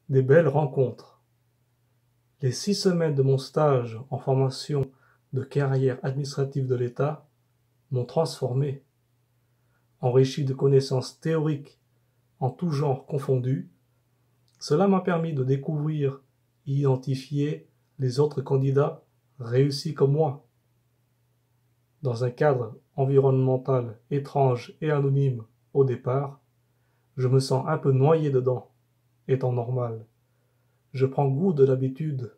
des belles rencontres. Les 6 semaines de mon stage en formation de carrière administrative de l'État m'ont transformé, enrichi de connaissances théoriques en tout genre confondus. Cela m'a permis de découvrir et identifier les autres candidats réussis comme moi. Dans un cadre environnemental étrange et anonyme au départ, je me sens un peu noyé dedans, étant normal. Je prends goût de l'habitude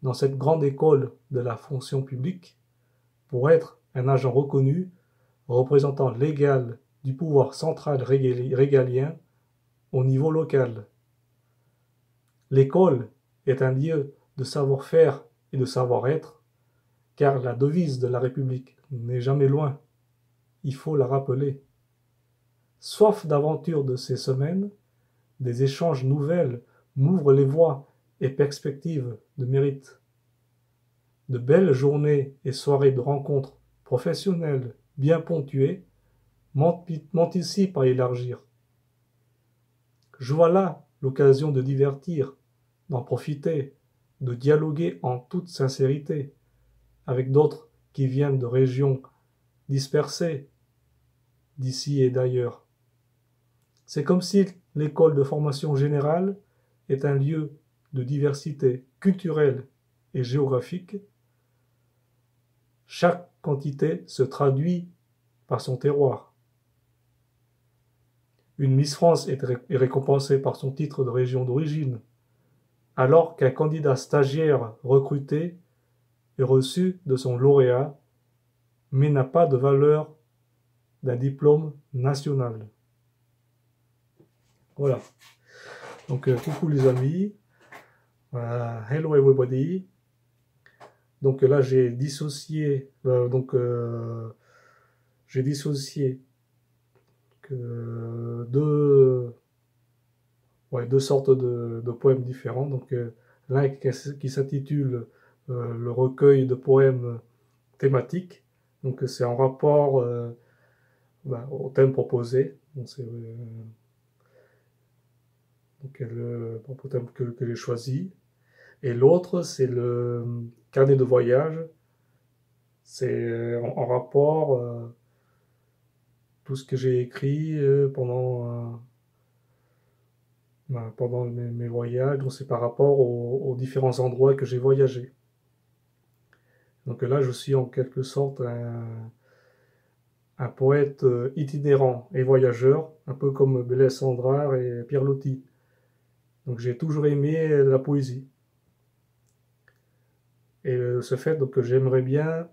dans cette grande école de la fonction publique pour être un agent reconnu, représentant l'égal du pouvoir central régalien au niveau local. L'école est un lieu de savoir-faire et de savoir-être, car la devise de la République n'est jamais loin. Il faut la rappeler. Soif d'aventure de ces semaines, des échanges nouvelles m'ouvrent les voies et perspectives de mérite. De belles journées et soirées de rencontres professionnelles bien ponctuées m'anticipent à élargir. Je vois là l'occasion de divertir, d'en profiter, de dialoguer en toute sincérité avec d'autres qui viennent de régions dispersées d'ici et d'ailleurs. C'est comme si l'école de formation générale est un lieu de diversité culturelle et géographique. Chaque quantité se traduit par son terroir. Une Miss France est récompensée par son titre de région d'origine, alors qu'un candidat stagiaire recruté est reçu de son lauréat, mais n'a pas de valeur d'un diplôme national. Voilà. Donc, coucou les amis. Hello everybody. Donc là, j'ai dissocié. J'ai dissocié deux sortes de poèmes différents. Donc, l'un qui s'intitule Le recueil de poèmes thématiques. Donc, c'est en rapport au thème proposé. Donc, c'est le thème que j'ai choisi. Et l'autre, c'est le carnet de voyage. C'est en rapport tout ce que j'ai écrit pendant mes voyages. Donc c'est par rapport aux différents endroits que j'ai voyagé. Donc là, je suis en quelque sorte un poète itinérant et voyageur, un peu comme Blaise Cendrars et Pierre Loti. Donc j'ai toujours aimé la poésie. Et ce fait donc, que j'aimerais bien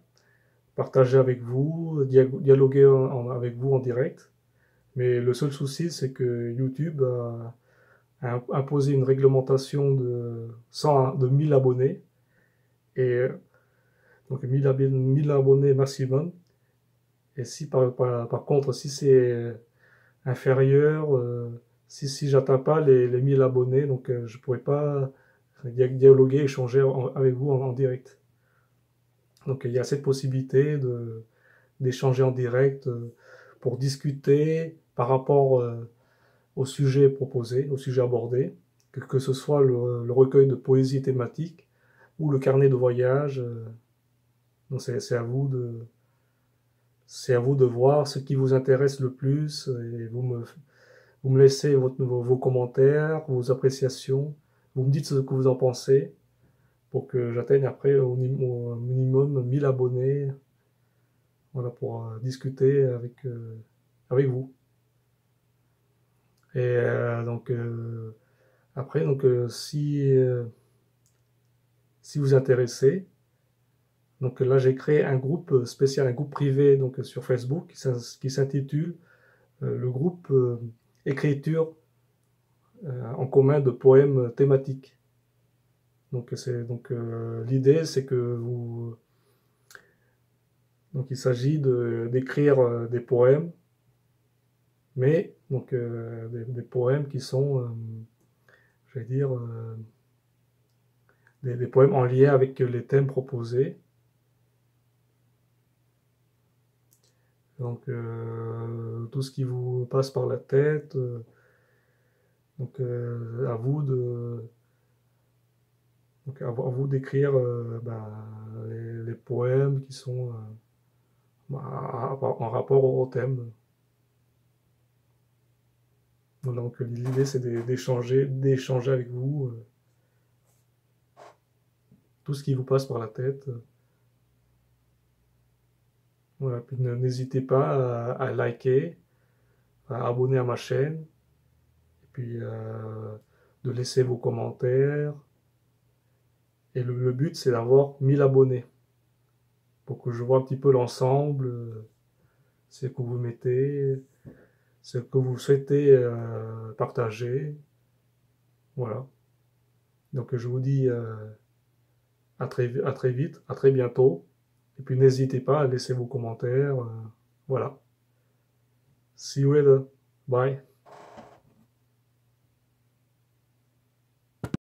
partager avec vous, dialoguer avec vous en direct. Mais le seul souci, c'est que YouTube a imposé une réglementation de 1000 abonnés. Et donc 1000 abonnés maximum. Et si par contre, si c'est inférieur, si j'atteins pas les 1000 abonnés, donc je pourrais pas dialoguer, échanger avec vous en direct. Donc il y a cette possibilité d'échanger en direct pour discuter par rapport au sujet proposé, au sujet abordé, que ce soit le recueil de poésie thématique ou le carnet de voyage. Donc c'est à vous de voir ce qui vous intéresse le plus et vous me laissez vos commentaires, vos appréciations, vous me dites ce que vous en pensez pour que j'atteigne après au minimum 1000 abonnés, voilà, pour discuter avec vous. Et donc après, donc si vous intéressez, donc là j'ai créé un groupe spécial, un groupe privé donc sur Facebook qui s'intitule le groupe écriture en commun de poèmes thématiques. Donc l'idée c'est que il s'agit d'écrire des poèmes, mais donc des poèmes qui sont je vais dire des poèmes en lien avec les thèmes proposés. Donc tout ce qui vous passe par la tête, à vous Donc à vous d'écrire les poèmes qui sont en rapport au thème. Donc l'idée c'est d'échanger avec vous tout ce qui vous passe par la tête. Voilà, puis n'hésitez pas à liker, à abonner à ma chaîne, et puis de laisser vos commentaires. Et le but c'est d'avoir 1000 abonnés, pour que je vois un petit peu l'ensemble, ce que vous mettez, ce que vous souhaitez partager. Voilà. Donc je vous dis à très vite, à très bientôt. Et puis n'hésitez pas à laisser vos commentaires. Voilà. See you later. Bye.